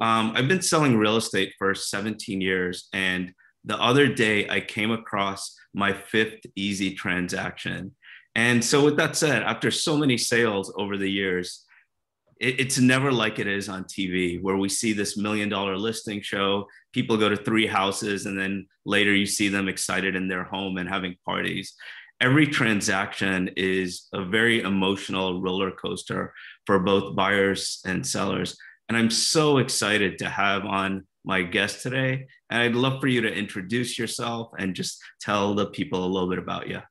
I've been selling real estate for 17 years, and the other day I came across my fifth easy transaction. And so, with that said, after so many sales over the years, it's never like it is on TV, where we see this $1 million listing show. People go to three houses, and then later you see them excited in their home and having parties. Every transaction is a very emotional roller coaster for both buyers and sellers. And I'm so excited to have on my guest today. And I'd love for you to introduce yourself and just tell the people a little bit about you.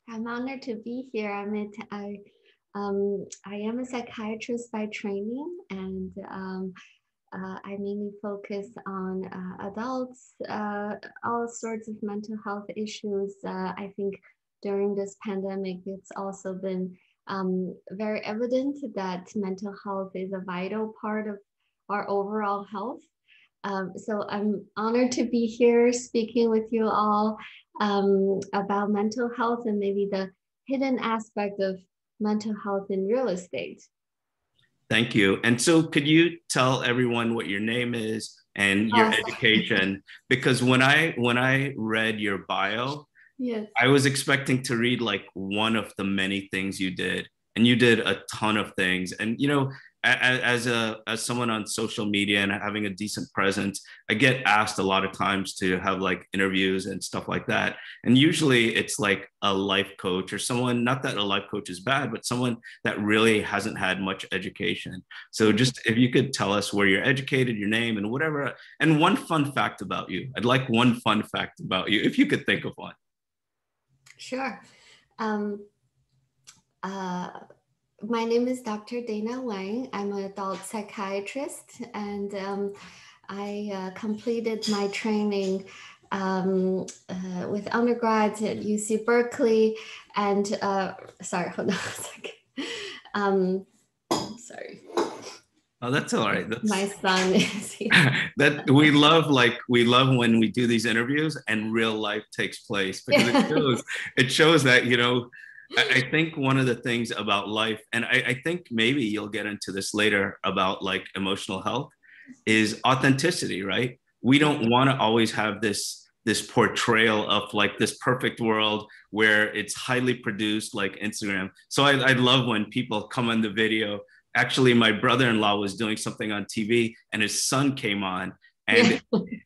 I'm honored to be here, Amit. I am a psychiatrist by training, and I mainly focus on adults, all sorts of mental health issues. I think during this pandemic, it's also been very evident that mental health is a vital part of our overall health. So I'm honored to be here speaking with you all about mental health and maybe the hidden aspect of mental health in real estate. Thank you. And so could you tell everyone what your name is and your education? Because when I read your bio, yes, I was expecting to read like one of the many things you did, and you did a ton of things. And as someone on social media and having a decent presence, I get asked a lot of times to have like interviews and stuff like that. And usually it's like a life coach or someone, not that a life coach is bad, but someone that really hasn't had much education. So just if you could tell us where you're educated, your name and whatever, and one fun fact about you. I'd like one fun fact about you, if you could think of one. Sure. My name is Dr. Dana Wang. I'm an adult psychiatrist, and I completed my training with undergrads at UC Berkeley. And sorry, hold on a second. Sorry. Oh, that's all right. My son is here. That we love when we do these interviews and real life takes place, because it shows that, I think one of the things about life, and I think maybe you'll get into this later about like emotional health, is authenticity, right? We don't want to always have this portrayal of like this perfect world where it's highly produced like Instagram. So I love when people come on the video. Actually, my brother-in-law was doing something on TV and his son came on, and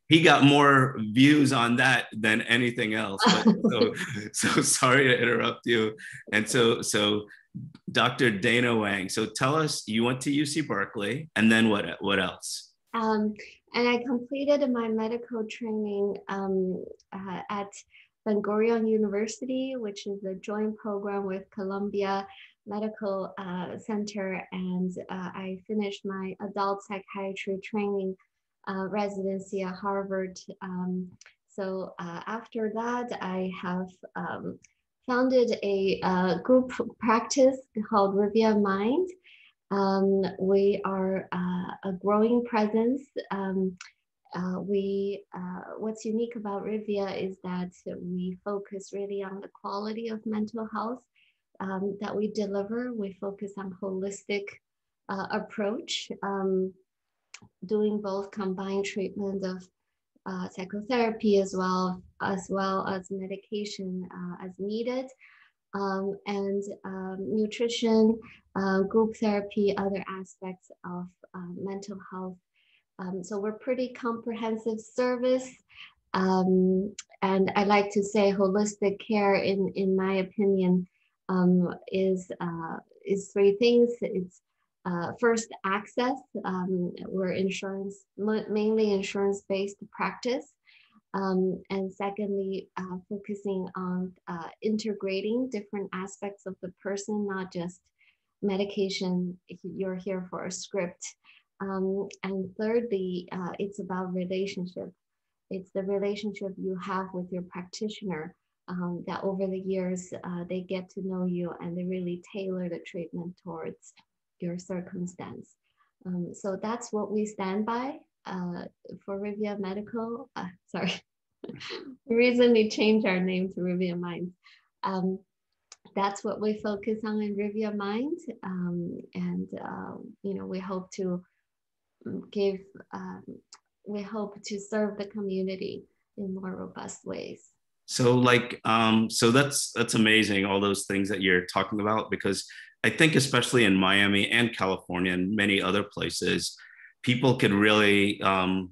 he got more views on that than anything else. But so sorry to interrupt you. And so Dr. Dana Wang, so tell us, you went to UC Berkeley, and then what else? And I completed my medical training at Ben Gurion University, which is a joint program with Columbia Medical Center, and I finished my adult psychiatry training residency at Harvard. So after that, I have founded a group practice called Rivia Mind. We are a growing presence. What's unique about Rivia is that we focus really on the quality of mental health that we deliver. We focus on holistic approach, doing both combined treatment of psychotherapy as well as medication as needed, and nutrition, group therapy, other aspects of mental health. So we're pretty comprehensive service. And I like to say holistic care, in my opinion, is three things. It's first, access. We're mainly insurance-based practice. And secondly, focusing on integrating different aspects of the person, not just medication. You're here for a script. And thirdly, it's about relationship. It's the relationship you have with your practitioner, that over the years, they get to know you and they really tailor the treatment towards your circumstance. So that's what we stand by for Rivia Medical. Sorry, we recently changed our name to Rivia Mind. That's what we focus on in Rivia Mind. And we hope to give, we hope to serve the community in more robust ways. So like, so that's amazing, all those things that you're talking about, because I think especially in Miami and California and many other places, people could really, I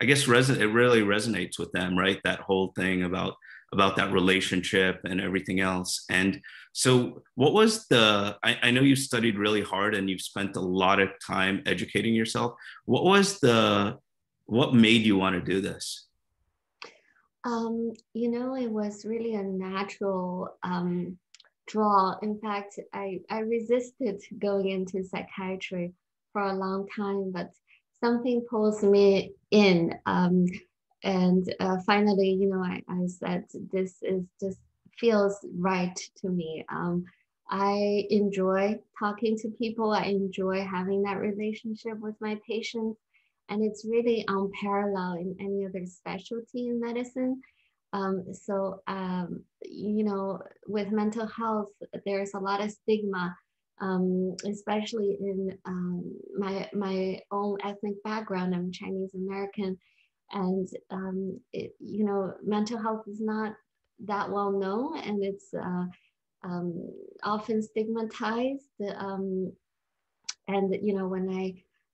guess, it really resonates with them, right? That whole thing about that relationship and everything else. And so, what was I know you studied really hard and you've spent a lot of time educating yourself. What made you want to do this? It was really a natural draw. In fact, I resisted going into psychiatry for a long time, but something pulls me in. And finally, I said, this is just feels right to me. I enjoy talking to people. I enjoy having that relationship with my patients. And it's really unparalleled in any other specialty in medicine. With mental health, there's a lot of stigma, especially in my own ethnic background. I'm Chinese American, and mental health is not that well known, and it's often stigmatized. When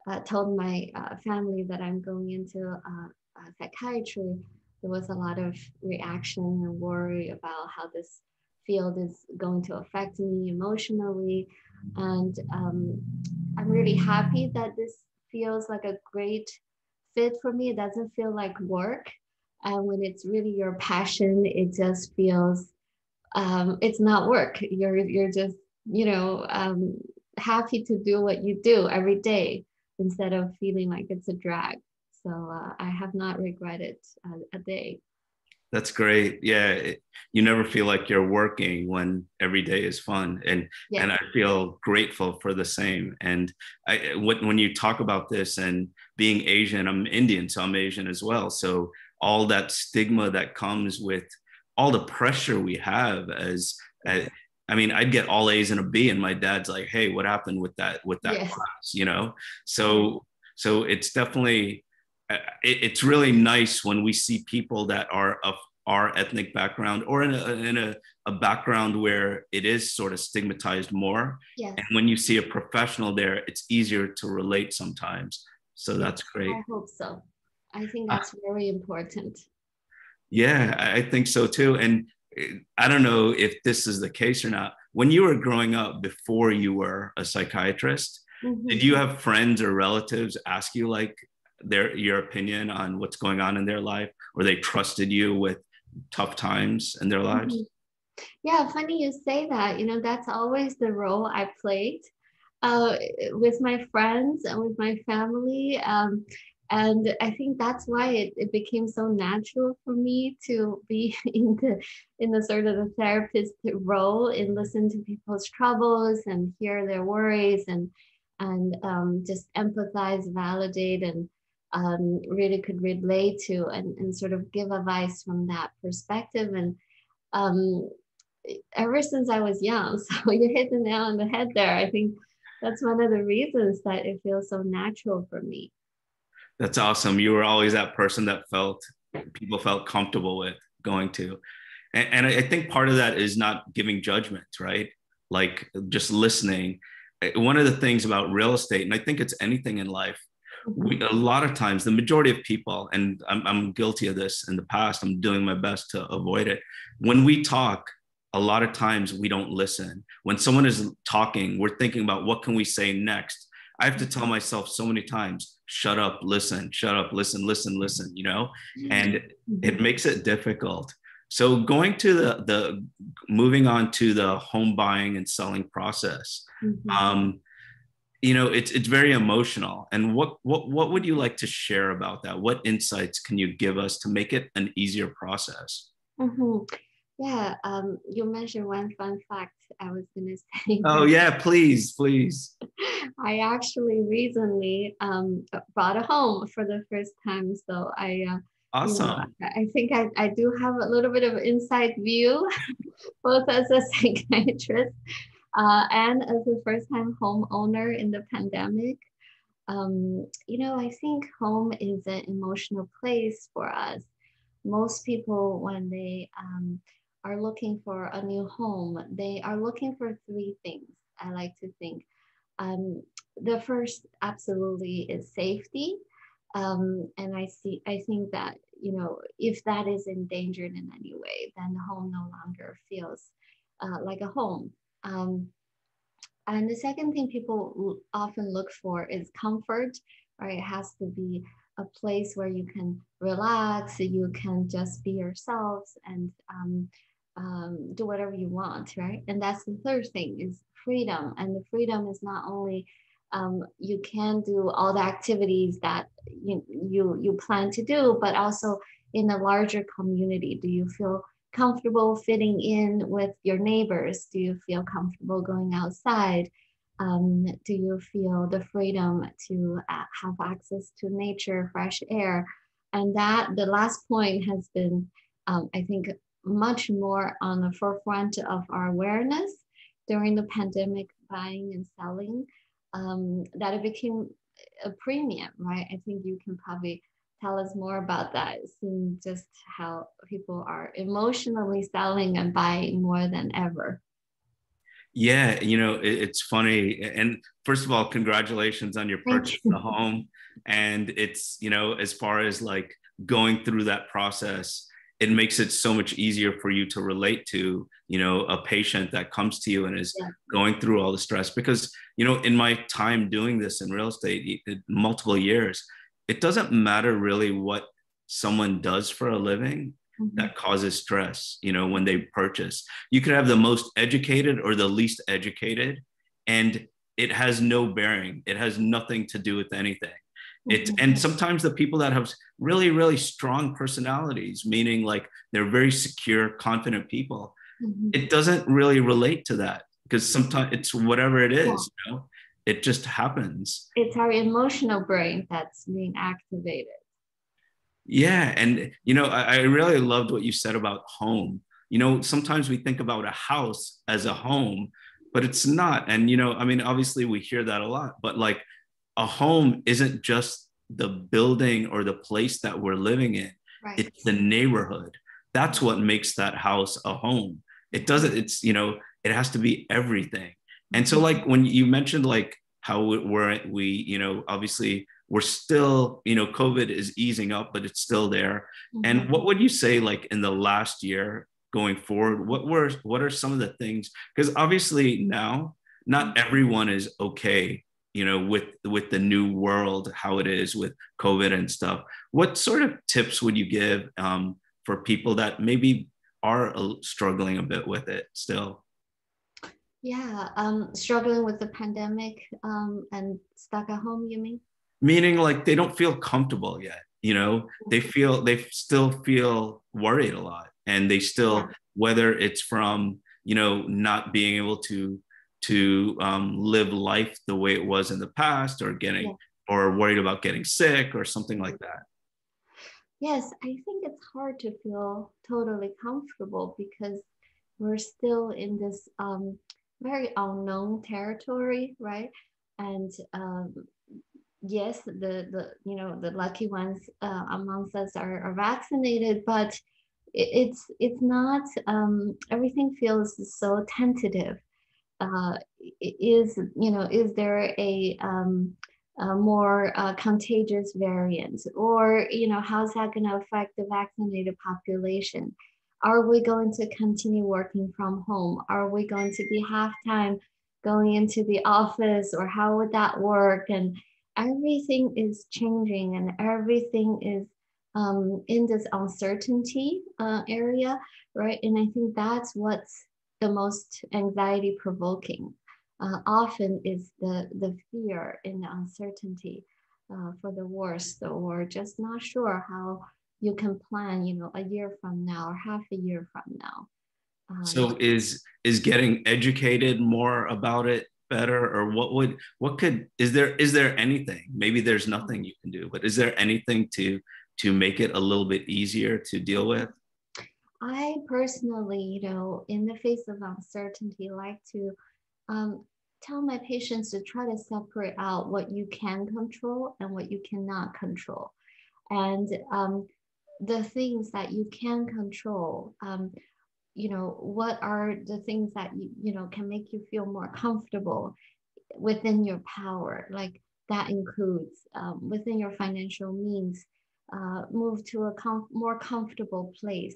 I told my family that I'm going into psychiatry, there was a lot of reaction and worry about how this field is going to affect me emotionally. And I'm really happy that this feels like a great fit for me. It doesn't feel like work. And when it's really your passion, it just feels it's not work. You're just happy to do what you do every day instead of feeling like it's a drag. So I have not regretted a day. That's great. Yeah, you never feel like you're working when every day is fun, and Yes. and I feel grateful for the same. And when you talk about this and being Asian, I'm Indian, so I'm Asian as well. So all that stigma that comes with all the pressure we have I mean, I'd get all A's and a B, and my dad's like, "Hey, what happened with that Yes. class?" So it's definitely it's really nice when we see people that are of our ethnic background or in a background where it is sort of stigmatized more. Yes. And when you see a professional there, it's easier to relate sometimes. So that's great. I hope so. I think that's very important. Yeah, I think so too. And I don't know if this is the case or not. When you were growing up before you were a psychiatrist, did you have friends or relatives ask you like your opinion on what's going on in their life, or they trusted you with tough times in their lives? Yeah, funny you say that. That's always the role I played with my friends and with my family. And I think that's why it became so natural for me to be in the sort of the therapist role and listen to people's troubles and hear their worries and just empathize, validate, and really could relate to and sort of give advice from that perspective. And um, ever since I was young, so you hit the nail on the head there. I think that's one of the reasons that it feels so natural for me. That's awesome. You were always that person that people felt comfortable with going to. And I think part of that is not giving judgment, right? Like just listening. One of the things about real estate, and I think it's anything in life, a lot of times, the majority of people, and I'm guilty of this in the past, I'm doing my best to avoid it. When we talk, a lot of times we don't listen. When someone is talking, we're thinking about what can we say next. I have to tell myself so many times, shut up, listen, listen, and it makes it difficult. So going to the moving on to the home buying and selling process, it's very emotional. And what would you like to share about that? What insights can you give us to make it an easier process? Yeah, you mentioned one fun fact I was going to say. Oh yeah, please. I actually recently bought a home for the first time, so Awesome. I think I do have a little bit of inside view, both as a psychiatrist and as a first-time homeowner in the pandemic. I think home is an emotional place for us. Most people, when they are looking for a new home, they are looking for three things, I like to think. Um, the first absolutely is safety. And I think that, if that is endangered in any way, then the home no longer feels like a home. Um, and the second thing people often look for is comfort, right? It has to be a place where you can relax, you can just be yourselves and do whatever you want, right? And that's the third thing is freedom. And the freedom is not only you can do all the activities that you plan to do, but also in a larger community. Do you feel comfortable fitting in with your neighbors? Do you feel comfortable going outside? Do you feel the freedom to have access to nature, fresh air? And that the last point has been, I think, much more on the forefront of our awareness during the pandemic, buying and selling, that it became a premium, right? I think you can probably tell us more about that, seeing just how people are emotionally selling and buying more than ever. Yeah, it's funny. And first of all, congratulations on your Thank purchase of the you. home. And it's, as far as like going through that process, it makes it so much easier for you to relate to, a patient that comes to you and is Yeah. going through all the stress. Because, in my time doing this in real estate, multiple years, it doesn't matter really what someone does for a living Mm-hmm. that causes stress, when they purchase. You could have the most educated or the least educated, and it has no bearing. It has nothing to do with anything. Mm-hmm. And sometimes the people that have really, really strong personalities, meaning like they're very secure, confident people, Mm-hmm. it doesn't really relate to that because sometimes it's whatever it Yeah. is, it just happens. It's our emotional brain that's being activated. Yeah. And, I really loved what you said about home. Sometimes we think about a house as a home, but it's not. And, I mean, obviously we hear that a lot, but like a home isn't just the building or the place that we're living in, Right. it's the neighborhood. That's what makes that house a home. It doesn't, it has to be everything. And so, like, when you mentioned, like, how obviously we're still, COVID is easing up, but it's still there. Mm-hmm. And what would you say, like, in the last year going forward, what are some of the things? Because obviously now, not everyone is okay, with the new world, how it is with COVID and stuff. What sort of tips would you give for people that maybe are struggling a bit with it still? Yeah, struggling with the pandemic and stuck at home, you mean? Meaning like they don't feel comfortable yet, they still feel worried a lot, and they Yeah. still, whether it's from, not being able to live life the way it was in the past, or Yeah. or worried about getting sick or something like that. Yes, I think it's hard to feel totally comfortable because we're still in this very unknown territory, right? And yes, the lucky ones amongst us are vaccinated, but it's not. Everything feels so tentative. Is there a more contagious variant, or how's that going to affect the vaccinated population? Are we going to continue working from home? Are we going to be half time going into the office, or how would that work? And everything is changing, and everything is in this uncertainty area, right? And I think that's what's the most anxiety provoking. Often is the fear and the uncertainty for the worst, or just not sure how you can plan, a year from now or half a year from now. So is getting educated more about it better, or what could, is there anything, maybe there's nothing you can do, but is there anything to make it a little bit easier to deal with? I personally, in the face of uncertainty, like to um, tell my patients to try to separate out what you can control and what you cannot control. And the things that you can control, what are the things that can make you feel more comfortable within your power? Like that includes within your financial means, move to a more comfortable place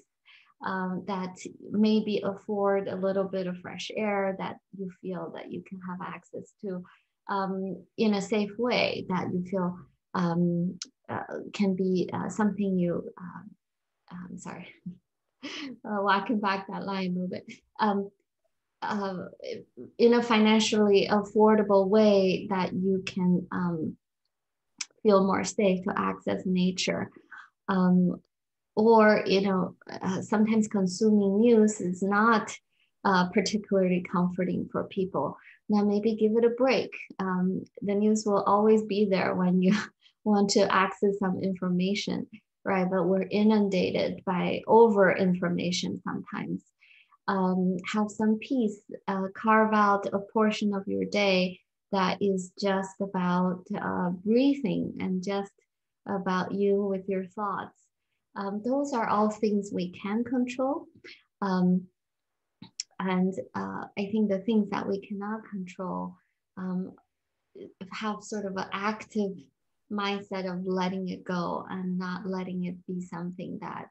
that maybe afford a little bit of fresh air that you feel that you can have access to in a safe way, that you feel can be something you, sorry, walking back that line a little bit, uh, in a financially affordable way that you can feel more safe to access nature. Or sometimes consuming news is not particularly comforting for people. Now maybe give it a break. The news will always be there when you want to access some information, right? But we're inundated by over information sometimes. Have some peace, carve out a portion of your day that is just about breathing and just about you with your thoughts. Those are all things we can control. And I think the things that we cannot control, have sort of an active mindset of letting it go and not letting it be something that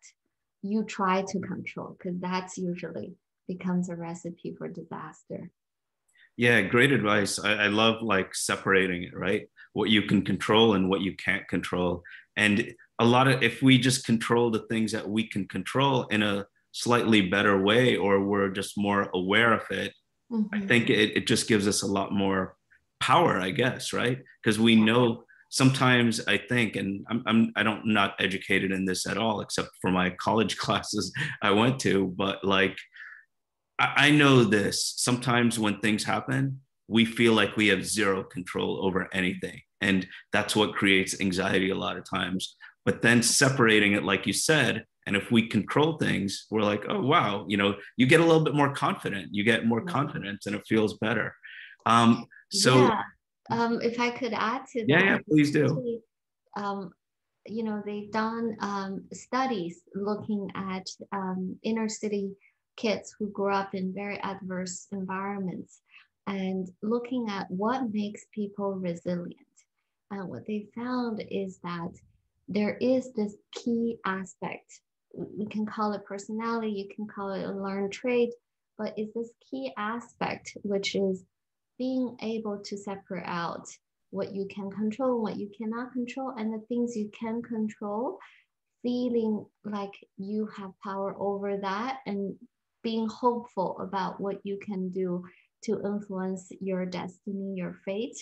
you try to control, because that's usually becomes a recipe for disaster. Yeah, great advice. I love like separating it, right? What you can control and what you can't control. And if we just control the things that we can control in a slightly better way, or we're just more aware of it, I think it just gives us a lot more power, I guess, right? Because we know sometimes, I think, and I don't not educated in this at all, except for my college classes I went to, but like, I know this. Sometimes when things happen, we feel like we have zero control over anything. And that's what creates anxiety a lot of times. But then separating it, like you said, and if we control things, we're like, oh, wow, you get a little bit more confident. You get more confidence and it feels better. Yeah. If I could add to that. Yeah, please do. Actually, they've done studies looking at inner city kids who grew up in very adverse environments and looking at what makes people resilient. And what they found is that there is this key aspect. We can call it personality, you can call it a learned trait, but it's this key aspect, which is being able to separate out what you can control, what you cannot control, and the things you can control, feeling like you have power over that and being hopeful about what you can do to influence your destiny, your fate,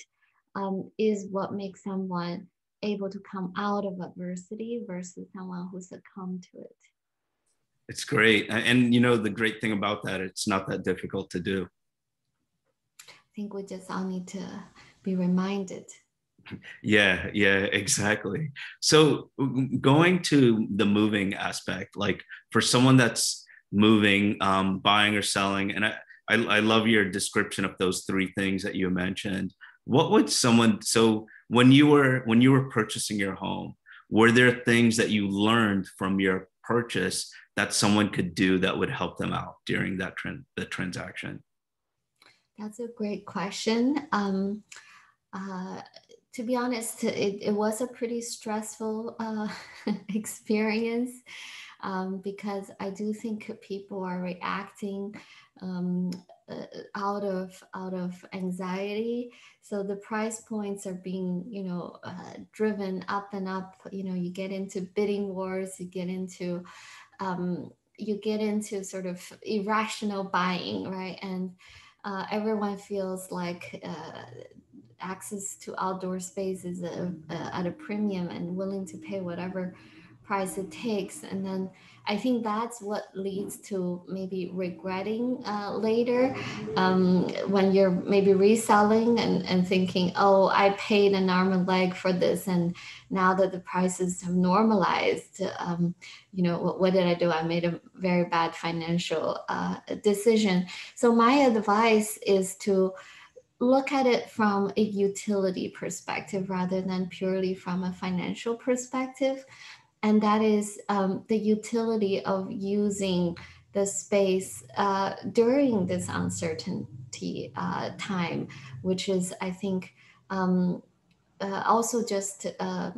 is what makes someone able to come out of adversity versus someone who succumbed to it. It's great. And the great thing about that, it's not that difficult to do. I think we just all need to be reminded. Yeah, exactly. So going to the moving aspect, like for someone that's moving, buying or selling, and I love your description of those three things that you mentioned. What would so when you were purchasing your home, were there things that you learned from your purchase that someone could do that would help them out during the transaction? That's a great question. To be honest, it was a pretty stressful experience, because I do think people are reacting out of anxiety. So the price points are being, driven up and up. You get into bidding wars. You get into sort of irrational buying, right? And everyone feels like access to outdoor space is at a premium and willing to pay whatever price it takes. And then I think that's what leads to maybe regretting later, when you're maybe reselling and thinking, oh, I paid an arm and leg for this, and now that the prices have normalized, what did I do? I made a very bad financial decision. So my advice is to look at it from a utility perspective rather than purely from a financial perspective. And that is the utility of using the space during this uncertainty time, which is, I think, also just a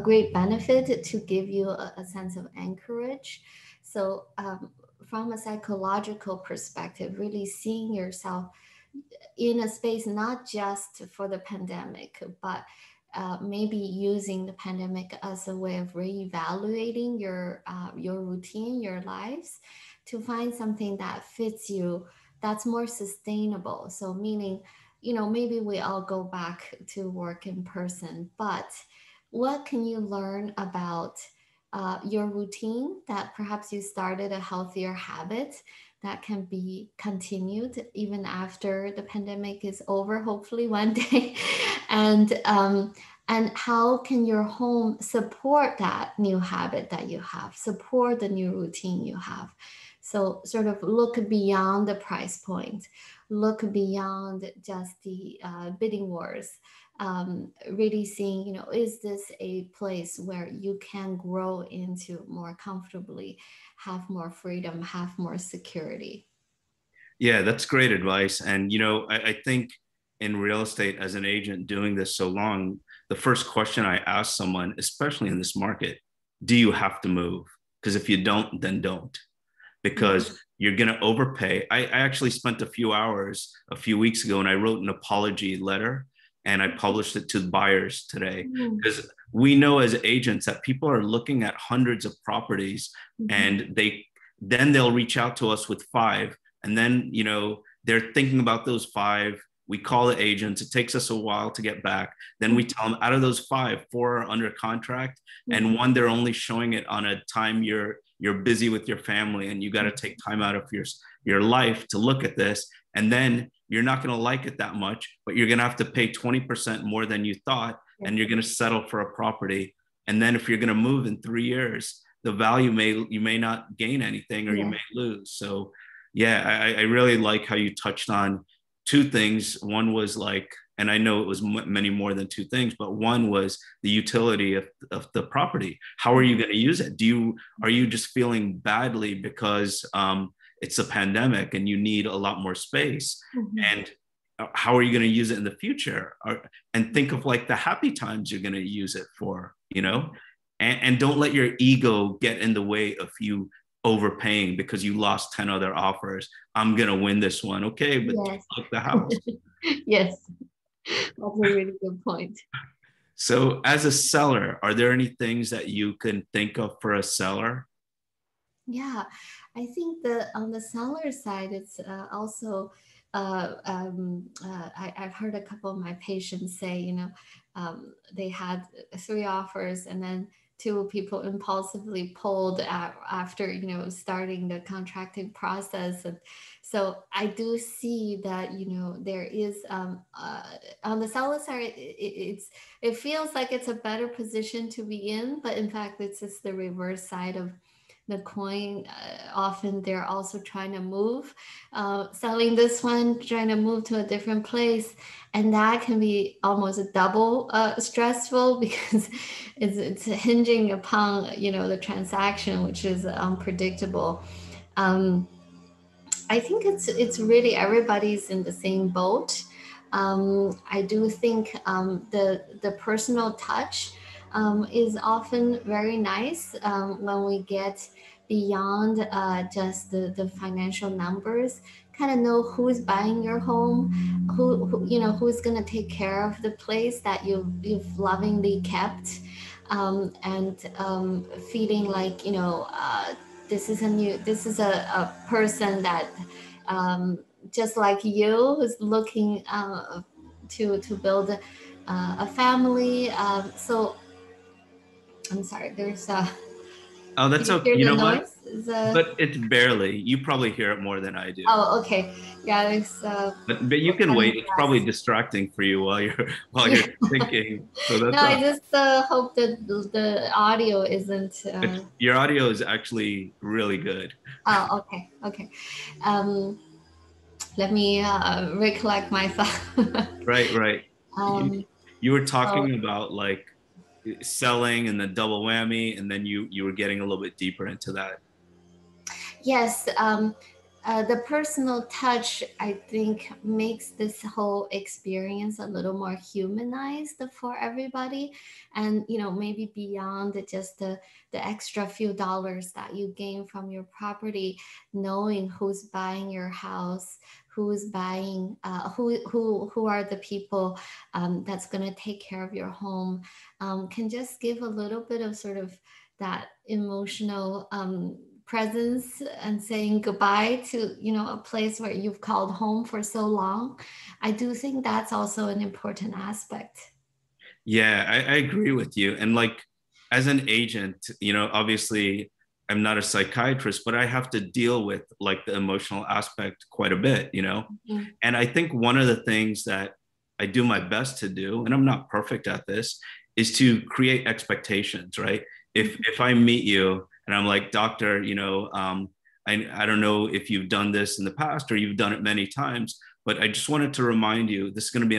great benefit to give you a sense of anchorage. So, from a psychological perspective, really seeing yourself in a space not just for the pandemic, but maybe using the pandemic as a way of reevaluating your routine, your lives, to find something that fits you, that's more sustainable. So meaning, maybe we all go back to work in person, but what can you learn about your routine that perhaps you started a healthier habit that can be continued even after the pandemic is over, hopefully one day, and how can your home support that new habit that you have, support the new routine you have. So sort of look beyond the price point, look beyond just the bidding wars, really seeing, is this a place where you can grow into more comfortably, have more freedom, have more security? Yeah, that's great advice. And, I think in real estate as an agent doing this so long, the first question I ask someone, especially in this market, do you have to move? Because if you don't, then don't, because you're going to overpay. I actually spent a few hours a few weeks ago and I wrote an apology letter and I published it to the buyers today, because we know as agents that people are looking at hundreds of properties and they'll reach out to us with five. And then, they're thinking about those five. We call the agents. It takes us a while to get back. Then we tell them out of those five, four are under contract, and one, they're only showing it on a time you're busy with your family and you got to take time out of your life to look at this. And then you're not going to like it that much, but you're going to have to pay 20% more than you thought, and you're going to settle for a property. And then if you're going to move in 3 years, the value you may not gain anything, or you may lose. So yeah, I really like how you touched on two things. One was like, and I know it was many more than two things, but one was the utility of the property. How are you going to use it? Are you just feeling badly because it's a pandemic and you need a lot more space? And how are you going to use it in the future? And think of like the happy times you're going to use it for, and don't let your ego get in the way of you overpaying because you lost 10 other offers. I'm going to win this one. Okay, but look the house. Yes, that's a really good point. So as a seller, are there any things that you can think of for a seller? Yeah, I think that on the seller side, it's also, I've heard a couple of my patients say, they had 3 offers and then 2 people impulsively pulled after, starting the contracting process. And so I do see that, there is, on the seller side, it feels like it's a better position to be in, but in fact, it's just the reverse side of the coin. Often they're also trying to move, selling this one, trying to move to a different place, and that can be almost double stressful because it's hinging upon the transaction, which is unpredictable. I think it's really everybody's in the same boat. I do think the personal touch is often very nice when we get beyond just the financial numbers. Kind of know who's buying your home, who's going to take care of the place that you've lovingly kept, and feeling like this is a person that just like you who's looking to build a family. So I'm sorry, there's Oh, do that's you okay. hear You the know what? noise? But it's barely. You probably hear it more than I do. Oh, okay. Yeah, there's But you we're can cutting wait. It's probably grass. distracting for you while you're while Yeah. you're thinking. So No, that's I just hope that the audio isn't your audio is actually really good. oh, okay, okay. Um let me recollect my thought. Right, right. You, um, you were so talking about like selling and the double whammy, and then you were getting a little bit deeper into that. yes, the personal touch, I think, makes this whole experience a little more humanized for everybody. And, maybe beyond just the extra few dollars that you gain from your property, knowing who's buying your house, who's buying, who are the people that's going to take care of your home, can just give a little bit of sort of that emotional presence and saying goodbye to a place where you've called home for so long. I do think that's also an important aspect. Yeah, I agree with you. And like as an agent, obviously I'm not a psychiatrist, but I have to deal with like the emotional aspect quite a bit. Mhm. And I think one of the things that I do my best to do, and I'm not perfect at this, is to create expectations, right? If I meet you and I'm like, doctor, I don't know if you've done this in the past or you've done it many times, but I just wanted to remind you this is going to be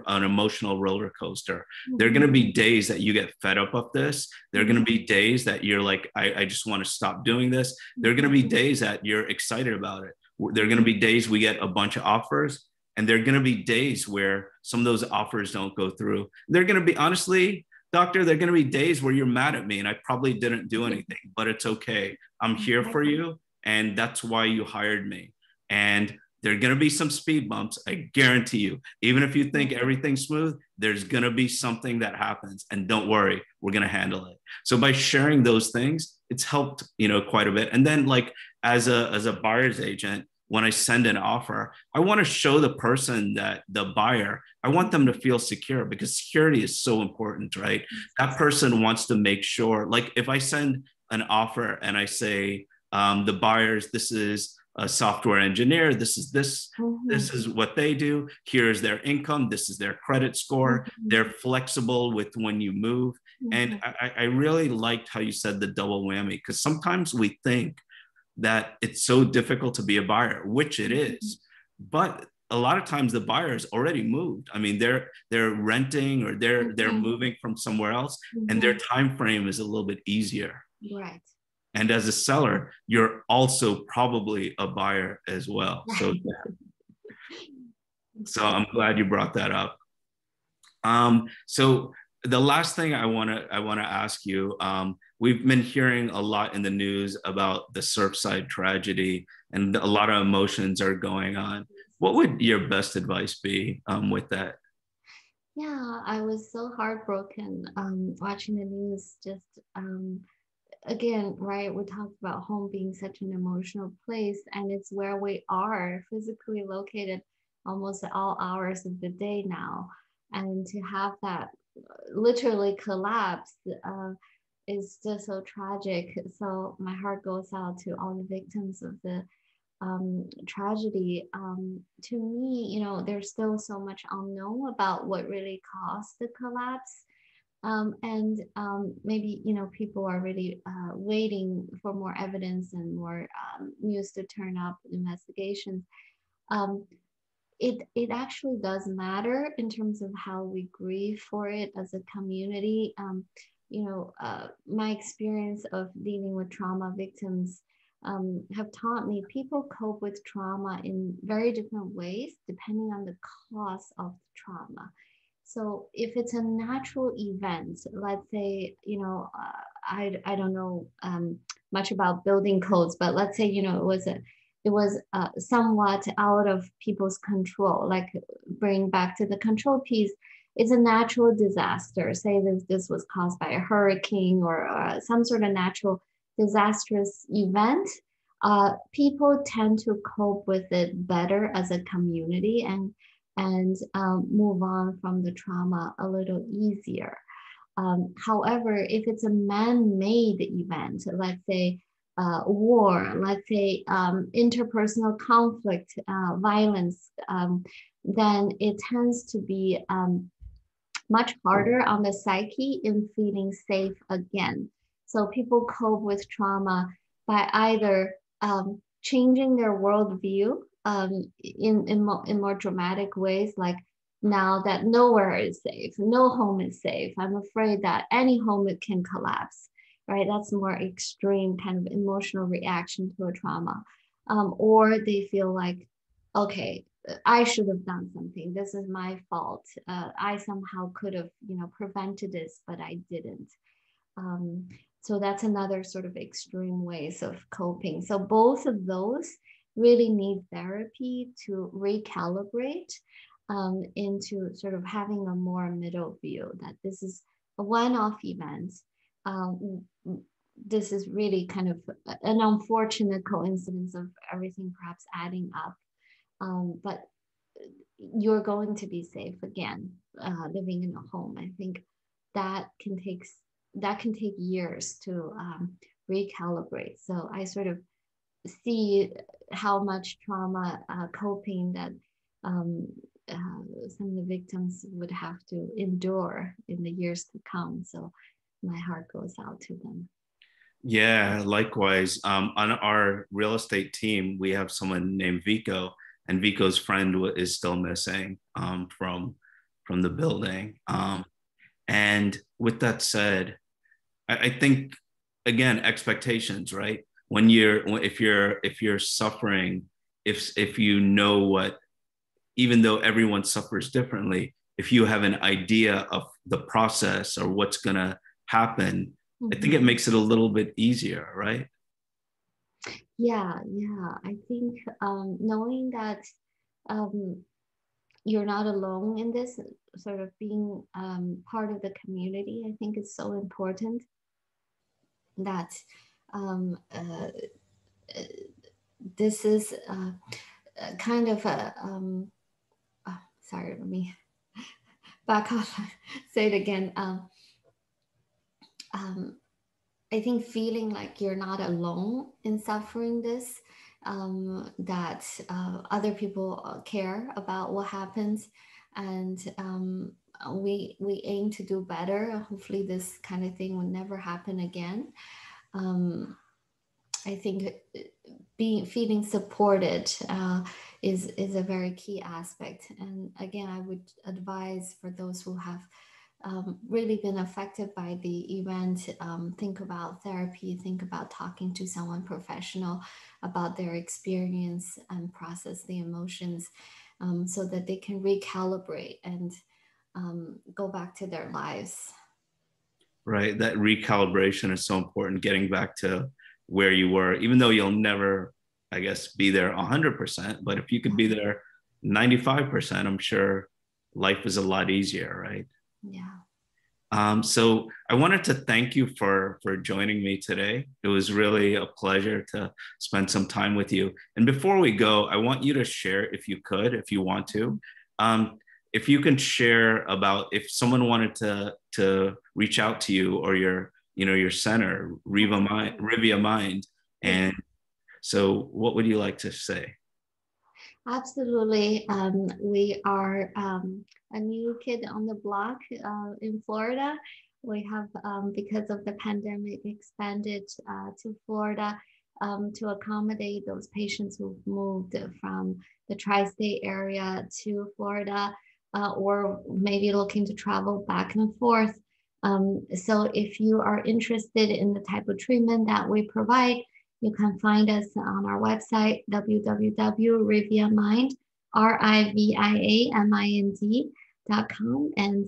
an emotional roller coaster. There are going to be days that you get fed up of this. There are going to be days that you're like, I just want to stop doing this. There are going to be days that you're excited about it. There are going to be days we get a bunch of offers, and there are going to be days where some of those offers don't go through. They're going to be, honestly, doctor, there are going to be days where you're mad at me and I probably didn't do anything, but it's okay. I'm here for you. And that's why you hired me. And there are going to be some speed bumps. I guarantee you, even if you think everything's smooth, there's going to be something that happens, and don't worry, we're going to handle it. So by sharing those things, it's helped, quite a bit. And then like as a buyer's agent, when I send an offer, I want to show the person that the buyer, I want them to feel secure, because security is so important, right? That person wants to make sure, like if I send an offer and I say, the buyers, this is a software engineer, this is what they do, here's their income, this is their credit score, they're flexible with when you move. And I really liked how you said the double whammy, because sometimes we think that it's so difficult to be a buyer, which it is, but a lot of times the buyers already moved. I mean, they're renting, or they're moving from somewhere else, and their time frame is a little bit easier. Right. And as a seller, you're also probably a buyer as well. So, so I'm glad you brought that up. So the last thing I want to ask you, we've been hearing a lot in the news about the Surfside tragedy, and a lot of emotions are going on. What would your best advice be with that? Yeah, I was so heartbroken watching the news. Just again, right? We talked about home being such an emotional place, and it's where we are physically located almost at all hours of the day now. And to have that literally collapse is just so tragic. So my heart goes out to all the victims of the tragedy. To me, there's still so much unknown about what really caused the collapse. And maybe, people are really waiting for more evidence and more news to turn up, investigations. Um, it actually does matter in terms of how we grieve for it as a community. My experience of dealing with trauma victims have taught me people cope with trauma in very different ways depending on the cause of the trauma. So if it's a natural event, let's say, I don't know much about building codes, but let's say, it was somewhat out of people's control, like bring back to the control piece. It's a natural disaster. Say this was caused by a hurricane or some sort of natural disastrous event. People tend to cope with it better as a community and move on from the trauma a little easier. However, if it's a man-made event, let's say war, let's say interpersonal conflict, violence, then it tends to be much harder on the psyche in feeling safe again. So people cope with trauma by either changing their worldview in more dramatic ways, like now that nowhere is safe, no home is safe. I'm afraid that any home it can collapse, right? That's more extreme kind of emotional reaction to a trauma. Or they feel like, okay, I should have done something. This is my fault. I somehow could have, prevented this, but I didn't. Um, so that's another sort of extreme ways of coping. So both of those really need therapy to recalibrate into sort of having a more middle view that this is a one-off event. Um, this is really kind of an unfortunate coincidence of everything perhaps adding up. But you're going to be safe again, living in a home. I think that can take years to recalibrate. So I sort of see how much trauma coping that um, some of the victims would have to endure in the years to come. So my heart goes out to them. Yeah, likewise. On our real estate team, we have someone named Vico, and Vico's friend is still missing from the building. And with that said, I think again expectations, right? When if you're suffering, if you know what, even though everyone suffers differently, if you have an idea of the process or what's gonna happen, I think it makes it a little bit easier, right? Yeah. I think knowing that you're not alone in this, sort of being part of the community, I think is so important. That this is kind of a sorry, let me back off. Say it again. I think feeling like you're not alone in suffering this, that other people care about what happens, and we aim to do better. Hopefully, this kind of thing will never happen again. I think feeling supported is a very key aspect. And again, I would advise for those who have really been affected by the event, think about therapy, think about talking to someone professional about their experience and process the emotions, so that they can recalibrate and go back to their lives. Right. That recalibration is so important, getting back to where you were, even though you'll never, I guess, be there 100%. But if you could be there 95%, I'm sure life is a lot easier, right? Yeah. So I wanted to thank you for joining me today. It was really a pleasure to spend some time with you. And before we go, I want you to share, if you could, if you want to, if you can share about if someone wanted to reach out to you or your center, Rivia Mind. And so what would you like to say? Absolutely. We are a new kid on the block in Florida. We have, because of the pandemic, expanded to Florida to accommodate those patients who've moved from the tri-state area to Florida, or maybe looking to travel back and forth. So if you are interested in the type of treatment that we provide, you can find us on our website, www.riviamind, RIVIAMIND.com. And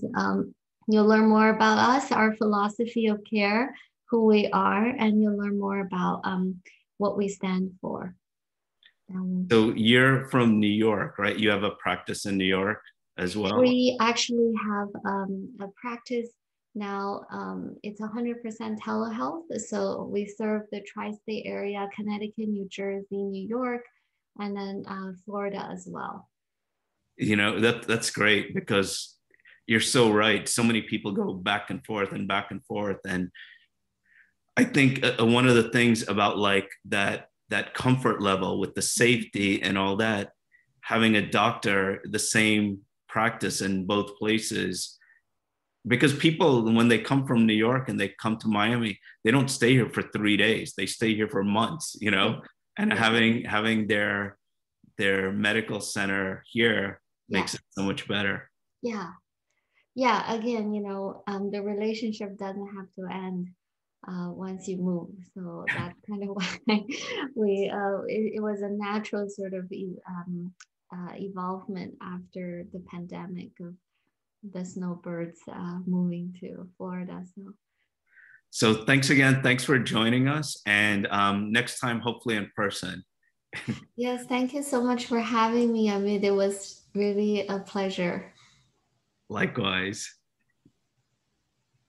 you'll learn more about us, our philosophy of care, who we are, and you'll learn more about what we stand for. So you're from New York, right? You have a practice in New York as well? We actually have a practice now. It's 100% telehealth. So we serve the tri-state area, Connecticut, New Jersey, New York, and then Florida as well. That's great, because you're so right. So many people go back and forth and back and forth. And I think one of the things about like that comfort level with the safety and all that, having a doctor, the same practice in both places, because people, when they come from New York and they come to Miami, they don't stay here for 3 days. They stay here for months, and having their medical center here makes Yes. it so much better. Yeah. Yeah. Again, you know, the relationship doesn't have to end once you move. So that's kind of why it was a natural sort of evolvement after the pandemic of the snowbirds moving to Florida. So thanks again. Thanks for joining us. And next time, hopefully in person. Yes, thank you so much for having me, Amit. It was really a pleasure. Likewise.